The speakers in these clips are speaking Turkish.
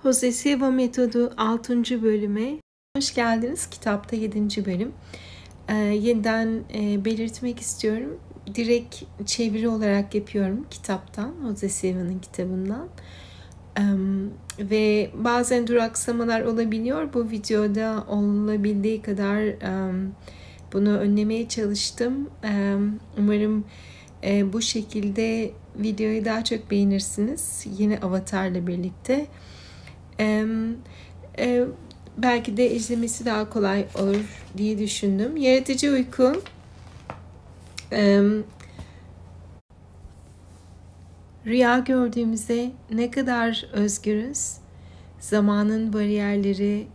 Jose Silva Metodu 6. bölüme hoş geldiniz. Kitapta 7. bölüm. Yeniden belirtmek istiyorum. Direkt çeviri olarak yapıyorum kitaptan, Jose Silva'nın kitabından. Ve bazen duraksamalar olabiliyor. Bu videoda olabildiği kadar bunu önlemeye çalıştım. Umarım bu şekilde videoyu daha çok beğenirsiniz. Yine avatarla birlikte. Belki de izlemesi daha kolay olur diye düşündüm. Yaratıcı uyku. Rüya gördüğümüzde ne kadar özgürüz. Zamanın bariyerleri,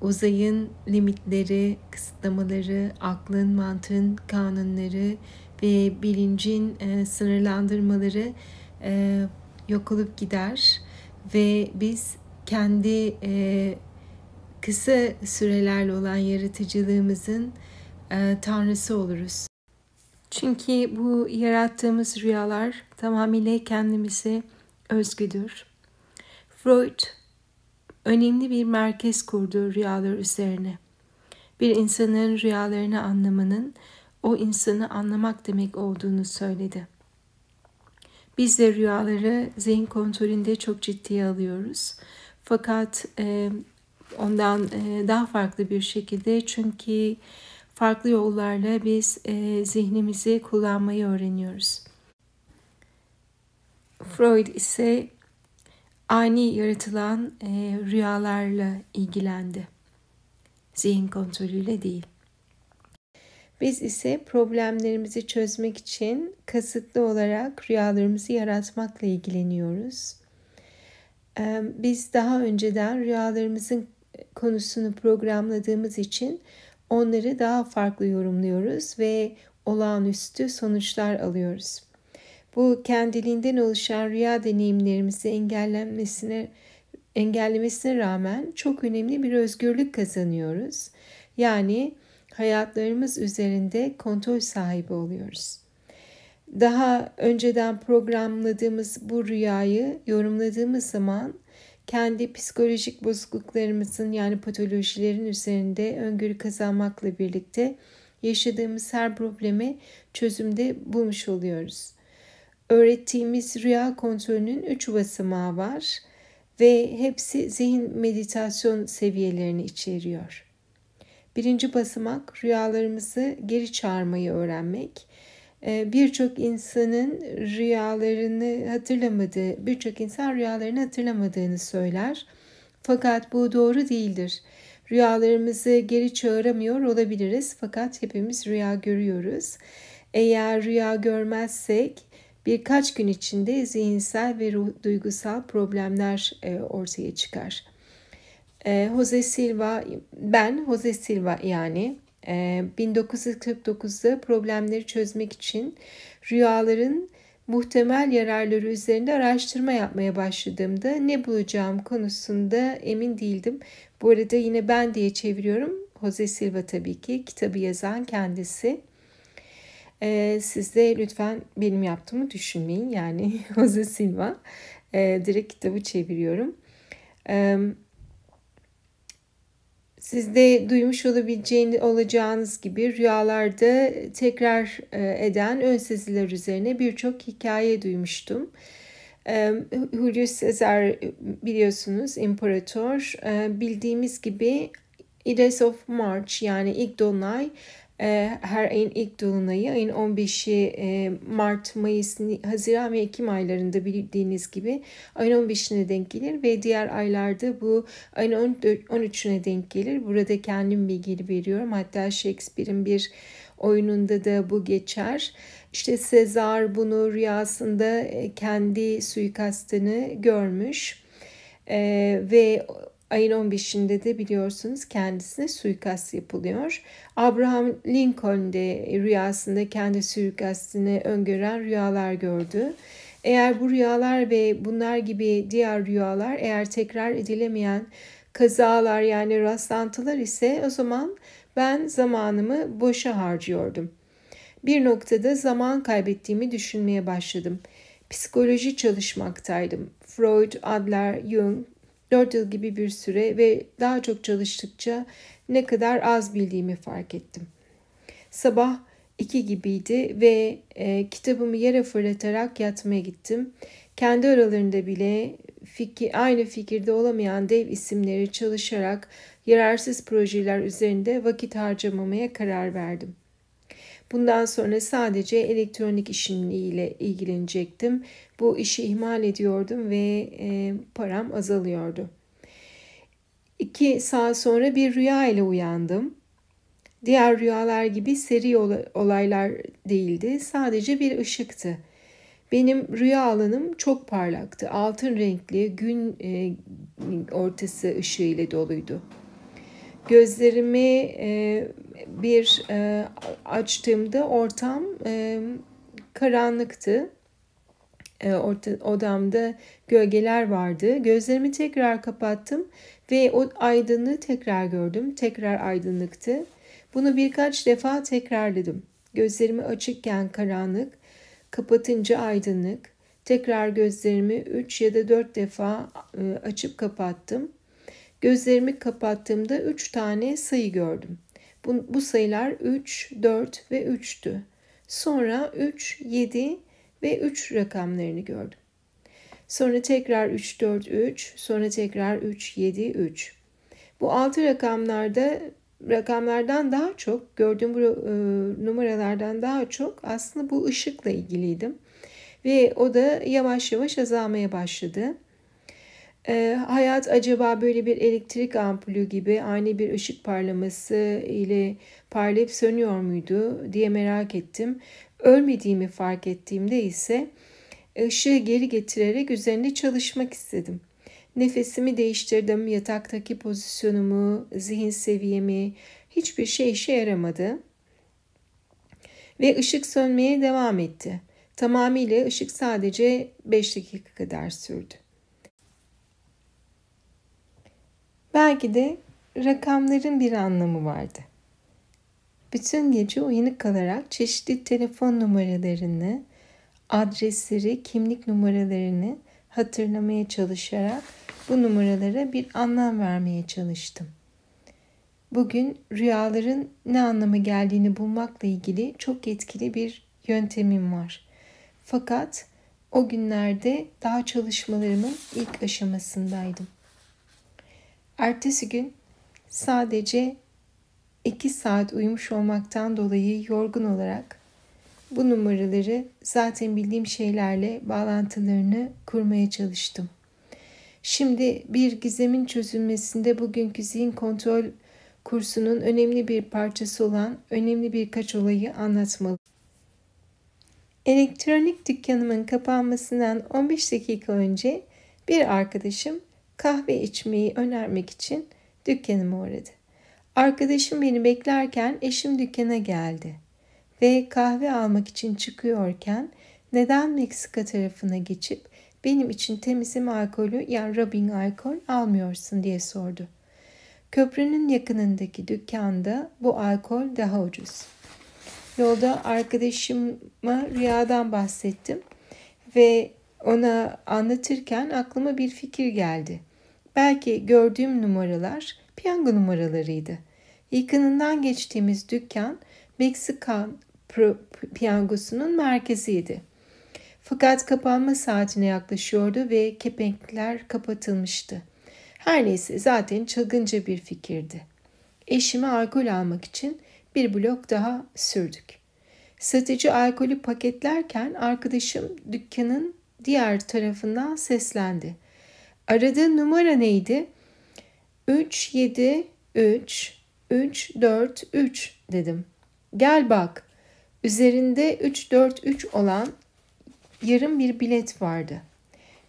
uzayın limitleri, kısıtlamaları, aklın, mantığın kanunları ve bilincin sınırlandırmaları yok olup gider. Ve biz kendi kısa sürelerle olan yaratıcılığımızın tanrısı oluruz. Çünkü bu yarattığımız rüyalar tamamıyla kendimize özgüdür. Freud önemli bir merkez kurdu rüyalar üzerine. Bir insanın rüyalarını anlamanın o insanı anlamak demek olduğunu söyledi. Biz de rüyaları zihin kontrolünde çok ciddiye alıyoruz. Fakat ondan daha farklı bir şekilde, çünkü farklı yollarla biz zihnimizi kullanmayı öğreniyoruz. Freud ise ani yaratılan rüyalarla ilgilendi. Zihin kontrolüyle değil. Biz ise problemlerimizi çözmek için kasıtlı olarak rüyalarımızı yaratmakla ilgileniyoruz. Biz daha önceden rüyalarımızın konusunu programladığımız için onları daha farklı yorumluyoruz ve olağanüstü sonuçlar alıyoruz. Bu kendiliğinden oluşan rüya deneyimlerimizi engellemesine rağmen çok önemli bir özgürlük kazanıyoruz. Yani hayatlarımız üzerinde kontrol sahibi oluyoruz. Daha önceden programladığımız bu rüyayı yorumladığımız zaman kendi psikolojik bozukluklarımızın, yani patolojilerin üzerinde öngörü kazanmakla birlikte yaşadığımız her probleme çözümde bulmuş oluyoruz. Öğrettiğimiz rüya kontrolünün 3 basamağı var ve hepsi zihin meditasyon seviyelerini içeriyor. Birinci basamak rüyalarımızı geri çağırmayı öğrenmek. Birçok insan rüyalarını hatırlamadığını söyler. Fakat bu doğru değildir. Rüyalarımızı geri çağıramıyor olabiliriz, fakat hepimiz rüya görüyoruz. Eğer rüya görmezsek birkaç gün içinde zihinsel ve duygusal problemler ortaya çıkar. Jose Silva yani 1949'da problemleri çözmek için rüyaların muhtemel yararları üzerinde araştırma yapmaya başladığımda ne bulacağım konusunda emin değildim. Bu arada yine ben diye çeviriyorum. Jose Silva tabii ki, kitabı yazan kendisi. Siz de lütfen benim yaptığımı düşünmeyin. Yani Jose Silva. Direkt kitabı çeviriyorum. Siz de duymuş olacağınız gibi rüyalarda tekrar eden ön seziler üzerine birçok hikaye duymuştum. Julius Caesar, biliyorsunuz, imparator, bildiğimiz gibi Ides of March, yani ilk dolunay, her ayın ilk dolunayı ayın 15'i Mart, Mayıs, Haziran ve Ekim aylarında bildiğiniz gibi ayın 15'ine denk gelir ve diğer aylarda bu ayın 13'üne denk gelir. Burada kendim bilgi veriyorum. Hatta Shakespeare'in bir oyununda da bu geçer. İşte Sezar bunu rüyasında kendi suikastını görmüş ve ayın 15'inde de biliyorsunuz kendisine suikast yapılıyor. Abraham Lincoln de rüyasında kendi suikastini öngören rüyalar gördü. Eğer bu rüyalar ve bunlar gibi diğer rüyalar eğer tekrar edilemeyen kazalar, yani rastlantılar ise, o zaman ben zamanımı boşa harcıyordum. Bir noktada zaman kaybettiğimi düşünmeye başladım. Psikoloji çalışmaktaydım. Freud, Adler, Jung 4 yıl gibi bir süre ve daha çok çalıştıkça ne kadar az bildiğimi fark ettim. Sabah 2 gibiydi ve kitabımı yere fırlatarak yatmaya gittim. Kendi aralarında bile aynı fikirde olamayan dev isimleri çalışarak yararsız projeler üzerinde vakit harcamamaya karar verdim. Bundan sonra sadece elektronik işimle ilgilenecektim. Bu işi ihmal ediyordum ve param azalıyordu. 2 saat sonra bir rüya ile uyandım. Diğer rüyalar gibi seri olaylar değildi. Sadece bir ışıktı. Benim rüya alanım çok parlaktı. Altın renkli gün ortası ışığı ile doluydu. Gözlerimi açtığımda ortam karanlıktı. Odamda gölgeler vardı. Gözlerimi tekrar kapattım ve o aydınlığı tekrar gördüm. Tekrar aydınlıktı. Bunu birkaç defa tekrarladım. Gözlerimi açıkken karanlık, kapatınca aydınlık. Tekrar gözlerimi 3 ya da 4 defa açıp kapattım. Gözlerimi kapattığımda 3 tane sayı gördüm. Bu sayılar 3, 4 ve 3'tü. Sonra 3, 7 ve 3 rakamlarını gördüm. Sonra tekrar 3, 4, 3, sonra tekrar 3, 7, 3. Bu 6 rakamlardan daha çok, gördüğüm bu numaralardan daha çok aslında bu ışıkla ilgiliydim. Ve o da yavaş yavaş azalmaya başladı. Hayat acaba böyle bir elektrik ampulü gibi ani bir ışık parlaması ile parlayıp sönüyor muydu diye merak ettim. Ölmediğimi fark ettiğimde ise ışığı geri getirerek üzerinde çalışmak istedim. Nefesimi değiştirdim, yataktaki pozisyonumu, zihin seviyemi, hiçbir şey işe yaramadı. Ve ışık sönmeye devam etti. Tamamıyla ışık sadece 5 dakika kadar sürdü. Belki de rakamların bir anlamı vardı. Bütün gece uyanık kalarak çeşitli telefon numaralarını, adresleri, kimlik numaralarını hatırlamaya çalışarak bu numaralara bir anlam vermeye çalıştım. Bugün rüyaların ne anlama geldiğini bulmakla ilgili çok etkili bir yöntemim var. Fakat o günlerde daha çalışmalarımın ilk aşamasındaydım. Ertesi gün sadece 2 saat uyumuş olmaktan dolayı yorgun olarak bu numaraları zaten bildiğim şeylerle bağlantılarını kurmaya çalıştım. Şimdi bir gizemin çözülmesinde bugünkü zihin kontrol kursunun önemli bir parçası olan önemli birkaç olayı anlatmalıyım. Elektronik dükkanımın kapanmasından 15 dakika önce bir arkadaşım kahve içmeyi önermek için dükkanıma uğradı. Arkadaşım beni beklerken eşim dükkana geldi ve kahve almak için çıkıyorken neden Meksika tarafına geçip benim için temizim alkolü yani rubbing alkol almıyorsun diye sordu. Köprünün yakınındaki dükkanda bu alkol daha ucuz. Yolda arkadaşıma rüyadan bahsettim ve ona anlatırken aklıma bir fikir geldi. Belki gördüğüm numaralar piyango numaralarıydı. Yakınından geçtiğimiz dükkan Meksikan piyangosunun merkeziydi. Fakat kapanma saatine yaklaşıyordu ve kepenkler kapatılmıştı. Her neyse zaten çılgınca bir fikirdi. Eşime alkol almak için bir blok daha sürdük. Satıcı alkolü paketlerken arkadaşım dükkanın diğer tarafından seslendi. Aradığı numara neydi? 373 dedim. Gel bak. Üzerinde 343 olan yarım bir bilet vardı.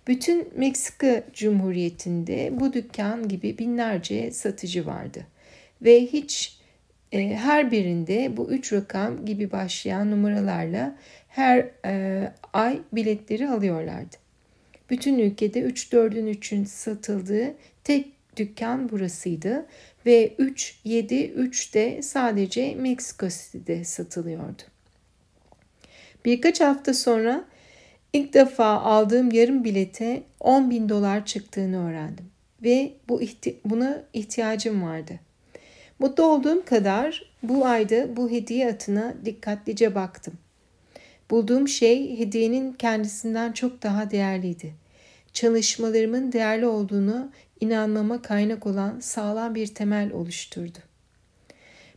Bütün Meksika Cumhuriyeti'nde bu dükkan gibi binlerce satıcı vardı. Ve her birinde bu 3 rakam gibi başlayan numaralarla her ay biletleri alıyorlardı. Bütün ülkede 3-4'ün 3'ün satıldığı tek dükkan burasıydı ve 3-7-3 de sadece Meksiko City'de satılıyordu. Birkaç hafta sonra ilk defa aldığım yarım bilete $10.000 çıktığını öğrendim. ve buna ihtiyacım vardı. Mutlu olduğum kadar bu ayda bu hediye atına dikkatlice baktım. Bulduğum şey hediyenin kendisinden çok daha değerliydi. Çalışmalarımın değerli olduğunu inanmama kaynak olan sağlam bir temel oluşturdu.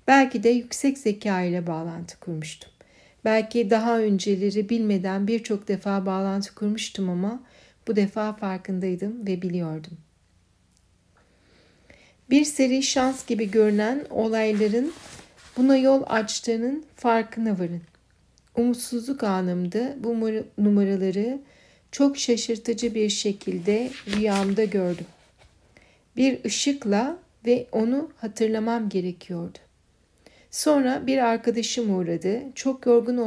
Belki de yüksek zeka ile bağlantı kurmuştum. Belki daha önceleri bilmeden birçok defa bağlantı kurmuştum ama bu defa farkındaydım ve biliyordum. Bir seri şans gibi görünen olayların buna yol açtığının farkına varın. Umutsuzluk anımda bu numaraları çok şaşırtıcı bir şekilde rüyamda gördüm. Bir ışıkla ve onu hatırlamam gerekiyordu. Sonra bir arkadaşım uğradı. Çok yorgun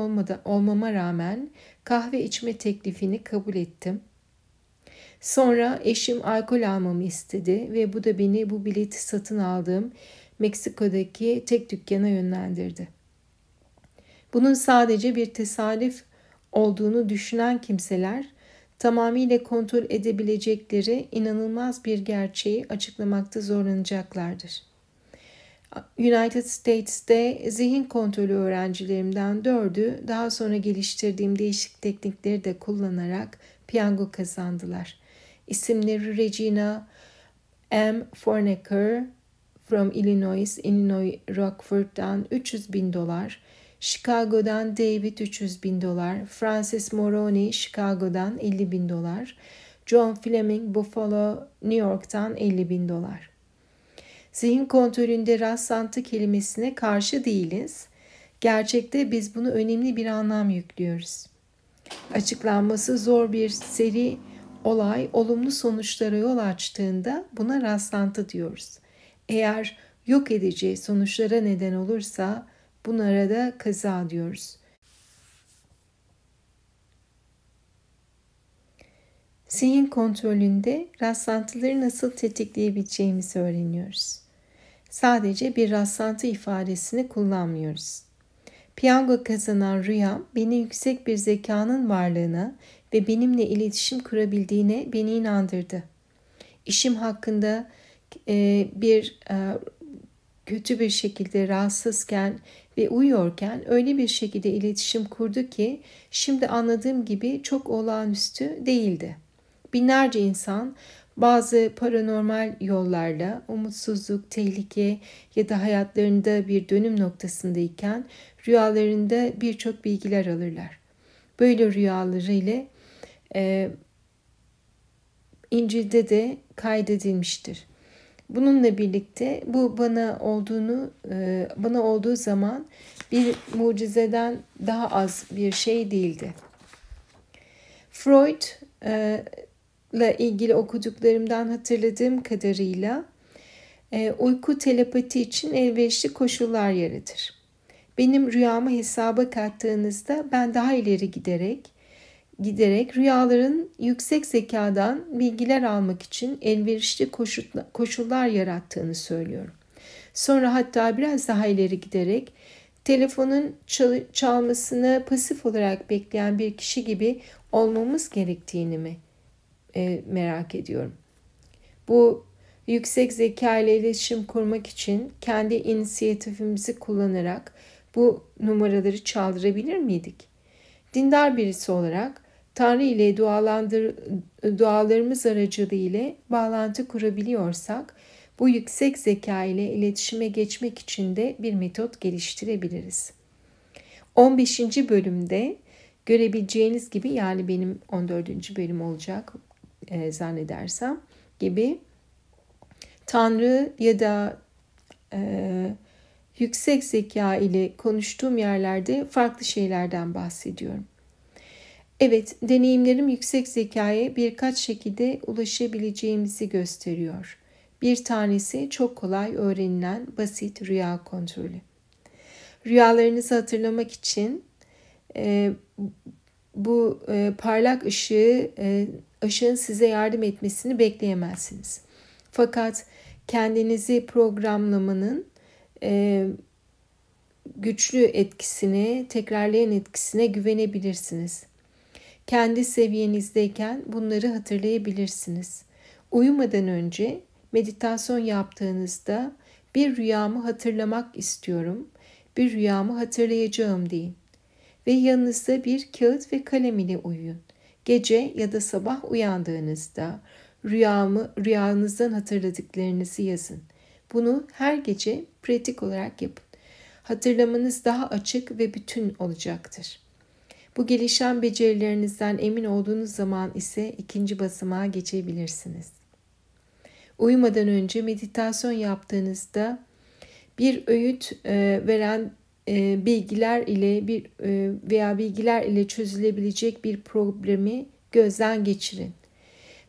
olmama rağmen kahve içme teklifini kabul ettim. Sonra eşim alkol almamı istedi ve bu da beni bu bileti satın aldığım Meksika'daki tek dükkana yönlendirdi. Bunun sadece bir tesadüf olduğunu düşünen kimseler tamamıyla kontrol edebilecekleri inanılmaz bir gerçeği açıklamakta zorlanacaklardır. United States'te zihin kontrolü öğrencilerimden 4'ü daha sonra geliştirdiğim değişik teknikleri de kullanarak piyango kazandılar. İsimleri Regina M. Fornecker from Illinois Rockford'dan $300,000, Chicago'dan David $300,000, Francis Moroni Chicago'dan $50,000, John Fleming Buffalo New York'tan $50,000. Zihin kontrolünde rastlantı kelimesine karşı değiliz. Gerçekte biz bunu önemli bir anlam yüklüyoruz. Açıklanması zor bir seri olay olumlu sonuçlara yol açtığında buna rastlantı diyoruz. Eğer yok edici sonuçlara neden olursa bunlara da kaza diyoruz. Zihin kontrolünde rastlantıları nasıl tetikleyebileceğimizi öğreniyoruz. Sadece bir rastlantı ifadesini kullanmıyoruz. Piyango kazanan rüyam beni yüksek bir zekanın varlığına ve benimle iletişim kurabildiğine beni inandırdı. İşim hakkında kötü bir şekilde rahatsızken ve uyuyorken öyle bir şekilde iletişim kurdu ki şimdi anladığım gibi çok olağanüstü değildi. Binlerce insan bazı paranormal yollarla umutsuzluk, tehlike ya da hayatlarında bir dönüm noktasındayken rüyalarında birçok bilgiler alırlar. Böyle rüyaları ile İncil'de de kaydedilmiştir. Bununla birlikte bu bana olduğu zaman bir mucizeden daha az bir şey değildi. Freud ile ilgili okuduklarımdan hatırladığım kadarıyla uyku telepati için elverişli koşullar yaratır. Benim rüyamı hesaba kattığınızda ben daha ileri giderek rüyaların yüksek zekadan bilgiler almak için elverişli koşullar yarattığını söylüyorum. Sonra hatta biraz daha ileri giderek telefonun çalmasını pasif olarak bekleyen bir kişi gibi olmamız gerektiğini mi merak ediyorum. Bu yüksek zeka ile iletişim kurmak için kendi inisiyatifimizi kullanarak bu numaraları çaldırabilir miydik? Dindar birisi olarak Tanrı ile dualarımız aracılığıyla bağlantı kurabiliyorsak bu yüksek zeka ile iletişime geçmek için de bir metot geliştirebiliriz. 15. bölümde görebileceğiniz gibi, yani benim 14. bölüm olacak zannedersem gibi, Tanrı ya da yüksek zeka ile konuştuğum yerlerde farklı şeylerden bahsediyorum. Evet, deneyimlerim yüksek zekaya birkaç şekilde ulaşabileceğimizi gösteriyor. Bir tanesi çok kolay öğrenilen basit rüya kontrolü. Rüyalarınızı hatırlamak için bu parlak ışığın size yardım etmesini bekleyemezsiniz. Fakat kendinizi programlamanın güçlü etkisine, tekrarlayan etkisine güvenebilirsiniz. Kendi seviyenizdeyken bunları hatırlayabilirsiniz. Uyumadan önce meditasyon yaptığınızda bir rüyamı hatırlamak istiyorum, bir rüyamı hatırlayacağım deyin. Ve yanınızda bir kağıt ve kalem ile uyuyun. Gece ya da sabah uyandığınızda rüyanızdan hatırladıklarınızı yazın. Bunu her gece pratik olarak yapın. Hatırlamanız daha açık ve bütün olacaktır. Bu gelişen becerilerinizden emin olduğunuz zaman ise ikinci basamağa geçebilirsiniz. Uyumadan önce meditasyon yaptığınızda bir öğüt veren bilgiler ile veya bilgiler ile çözülebilecek bir problemi gözden geçirin.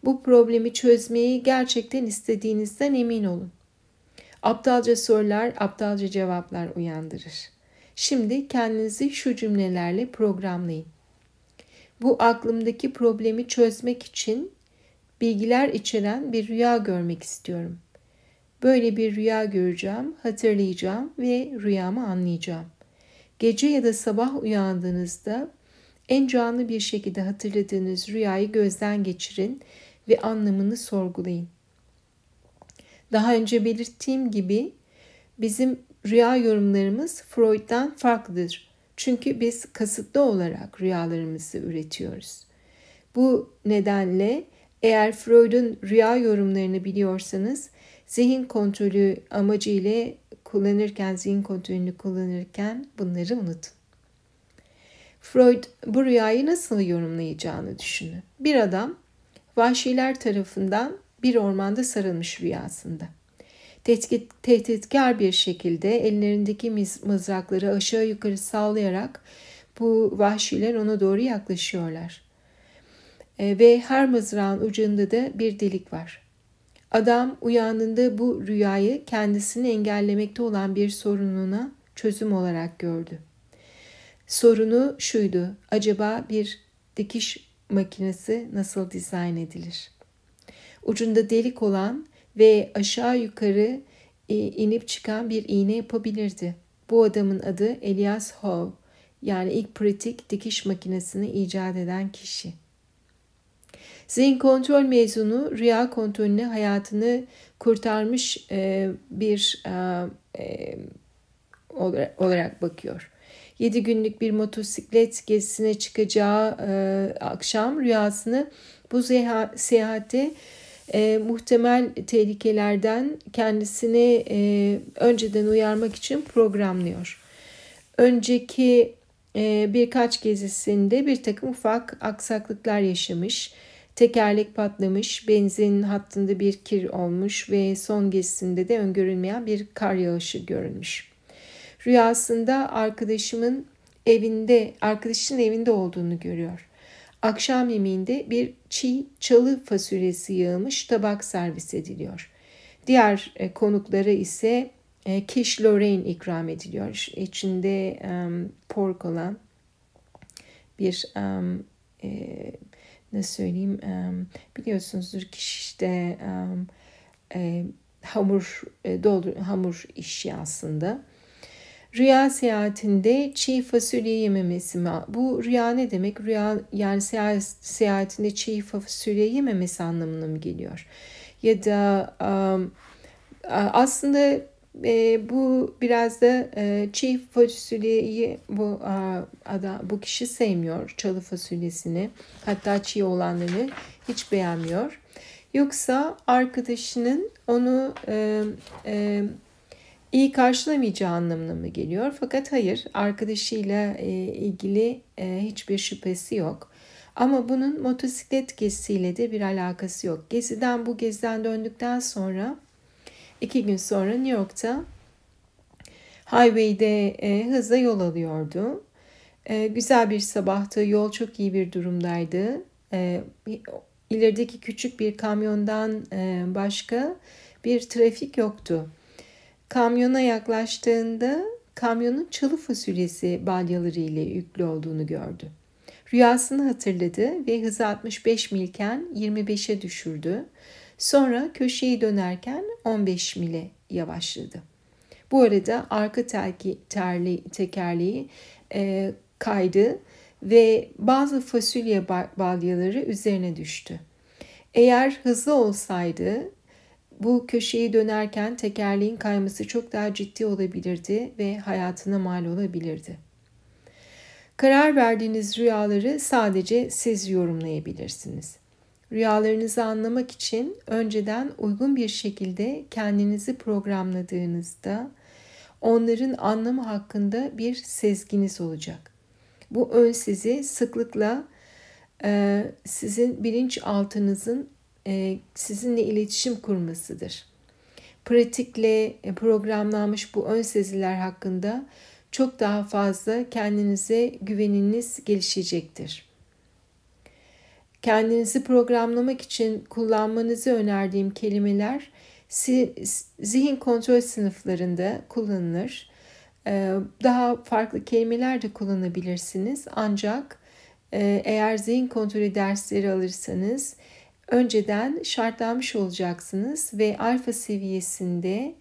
Bu problemi çözmeyi gerçekten istediğinizden emin olun. Aptalca sorular, aptalca cevaplar uyandırır. Şimdi kendinizi şu cümlelerle programlayın. Bu aklımdaki problemi çözmek için bilgiler içeren bir rüya görmek istiyorum. Böyle bir rüya göreceğim, hatırlayacağım ve rüyamı anlayacağım. Gece ya da sabah uyandığınızda en canlı bir şekilde hatırladığınız rüyayı gözden geçirin ve anlamını sorgulayın. Daha önce belirttiğim gibi bizim rüya yorumlarımız Freud'dan farklıdır. Çünkü biz kasıtlı olarak rüyalarımızı üretiyoruz. Bu nedenle eğer Freud'un rüya yorumlarını biliyorsanız zihin kontrolü amacıyla zihin kontrolünü kullanırken bunları unutun. Freud bu rüyayı nasıl yorumlayacağını düşünün. Bir adam vahşiler tarafından bir ormanda sarılmış rüyasında. Tehditkar bir şekilde ellerindeki mızrakları aşağı yukarı sallayarak bu vahşiler ona doğru yaklaşıyorlar. Ve her mızrağın ucunda da bir delik var. Adam uyandığında bu rüyayı kendisini engellemekte olan bir sorununa çözüm olarak gördü. Sorunu şuydu: acaba bir dikiş makinesi nasıl dizayn edilir? Ucunda delik olan ve aşağı yukarı inip çıkan bir iğne yapabilirdi. Bu adamın adı Elias Howe, yani ilk pratik dikiş makinesini icat eden kişi. Zihin kontrol mezunu rüya kontrolüne hayatını kurtarmış bir olarak bakıyor. 7 günlük bir motosiklet gezisine çıkacağı akşam rüyasını bu seyahatte muhtemel tehlikelerden kendisini önceden uyarmak için programlıyor. Önceki birkaç gezisinde bir takım ufak aksaklıklar yaşamış, tekerlek patlamış, benzin hattında bir kir olmuş ve son gezisinde de öngörülmeyen bir kar yağışı görülmüş. Rüyasında arkadaşının evinde olduğunu görüyor. Akşam yemeğinde bir çiğ çalı fasulyesi yağmış tabak servis ediliyor. Diğer konuklara ise quiche Lorraine ikram ediliyor. İçinde pork olan bir nasıl söyleyeyim, biliyorsunuzdur quiche hamur işi aslında. Rüya seyahatinde çiğ fasulye yememesi mi? Bu rüya ne demek? Rüya yani seyahatinde çiğ fasulye yememesi anlamına mı geliyor? Ya da aslında bu biraz da çiğ fasulyeyi bu kişi sevmiyor, çalı fasulyesini. Hatta çiğ olanlarını hiç beğenmiyor. Yoksa arkadaşının onu iyi karşılamayacağı anlamına mı geliyor? Fakat hayır, arkadaşıyla ilgili hiçbir şüphesi yok. Ama bunun motosiklet gezisiyle de bir alakası yok. Bu geziden döndükten sonra 2 gün sonra New York'ta highway'de hızla yol alıyordu. Güzel bir sabahtı, yol çok iyi bir durumdaydı. İlerideki küçük bir kamyondan başka bir trafik yoktu. Kamyona yaklaştığında kamyonun çalı fasulyesi balyaları ile yüklü olduğunu gördü. Rüyasını hatırladı ve hızı 65 milken 25'e düşürdü. Sonra köşeyi dönerken 15 mile yavaşladı. Bu arada arka tekerleği kaydı ve bazı fasulye balyaları üzerine düştü. Eğer hızlı olsaydı bu köşeyi dönerken tekerleğin kayması çok daha ciddi olabilirdi ve hayatına mal olabilirdi. Karar verdiğiniz rüyaları sadece siz yorumlayabilirsiniz. Rüyalarınızı anlamak için önceden uygun bir şekilde kendinizi programladığınızda onların anlamı hakkında bir sezginiz olacak. Bu ön sezi sıklıkla sizin bilinçaltınızın sizinle iletişim kurmasıdır. Pratikle programlanmış bu ön seziler hakkında çok daha fazla kendinize güveniniz gelişecektir. Kendinizi programlamak için kullanmanızı önerdiğim kelimeler zihin kontrol sınıflarında kullanılır. Daha farklı kelimeler de kullanabilirsiniz. Ancak eğer zihin kontrolü dersleri alırsanız önceden şartlanmış olacaksınız ve alfa seviyesinde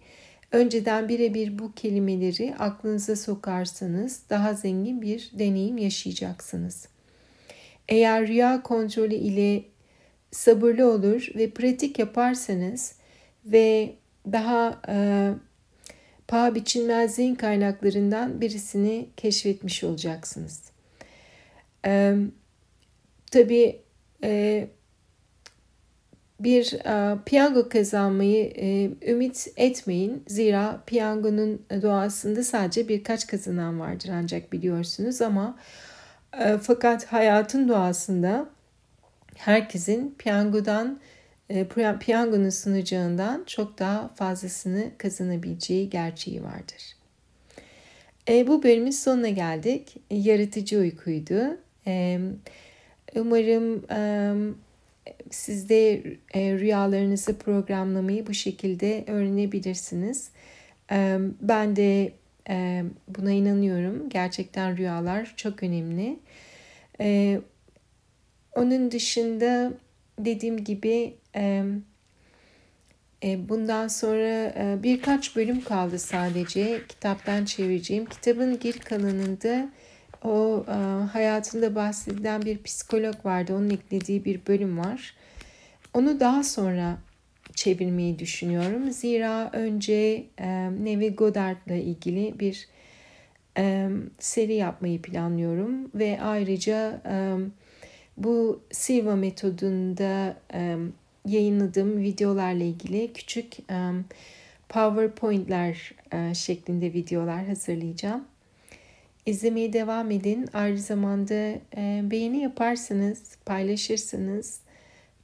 önceden birebir bu kelimeleri aklınıza sokarsanız daha zengin bir deneyim yaşayacaksınız. Eğer rüya kontrolü ile sabırlı olur ve pratik yaparsanız ve daha paha biçilmez zihin kaynaklarından birisini keşfetmiş olacaksınız. Tabii bir piyango kazanmayı ümit etmeyin. Zira piyangonun doğasında sadece birkaç kazanan vardır ancak biliyorsunuz ama fakat hayatın doğasında herkesin piyangonun sunacağından çok daha fazlasını kazanabileceği gerçeği vardır. Bu bölümün sonuna geldik. Yaratıcı uykuydu. Umarım siz de rüyalarınızı programlamayı bu şekilde öğrenebilirsiniz. Ben de buna inanıyorum. Gerçekten rüyalar çok önemli. Onun dışında dediğim gibi bundan sonra birkaç bölüm kaldı sadece kitaptan çevireceğim. Kitabın geri kalanında o hayatında bahsedilen bir psikolog vardı. Onun eklediği bir bölüm var. Onu daha sonra çevirmeyi düşünüyorum. Zira önce Neville Goddard'la ilgili bir seri yapmayı planlıyorum. Ve ayrıca bu Siva metodunda yayınladığım videolarla ilgili küçük PowerPoint'ler şeklinde videolar hazırlayacağım. İzlemeye devam edin. Aynı zamanda beğeni yaparsanız, paylaşırsanız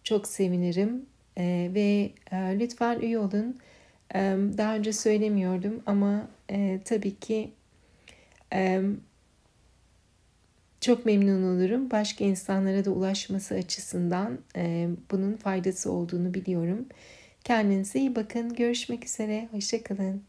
çok sevinirim. Ve lütfen üye olun. Daha önce söylemiyordum ama tabii ki çok memnun olurum. Başka insanlara da ulaşması açısından bunun faydası olduğunu biliyorum. Kendinize iyi bakın. Görüşmek üzere. Hoşça kalın.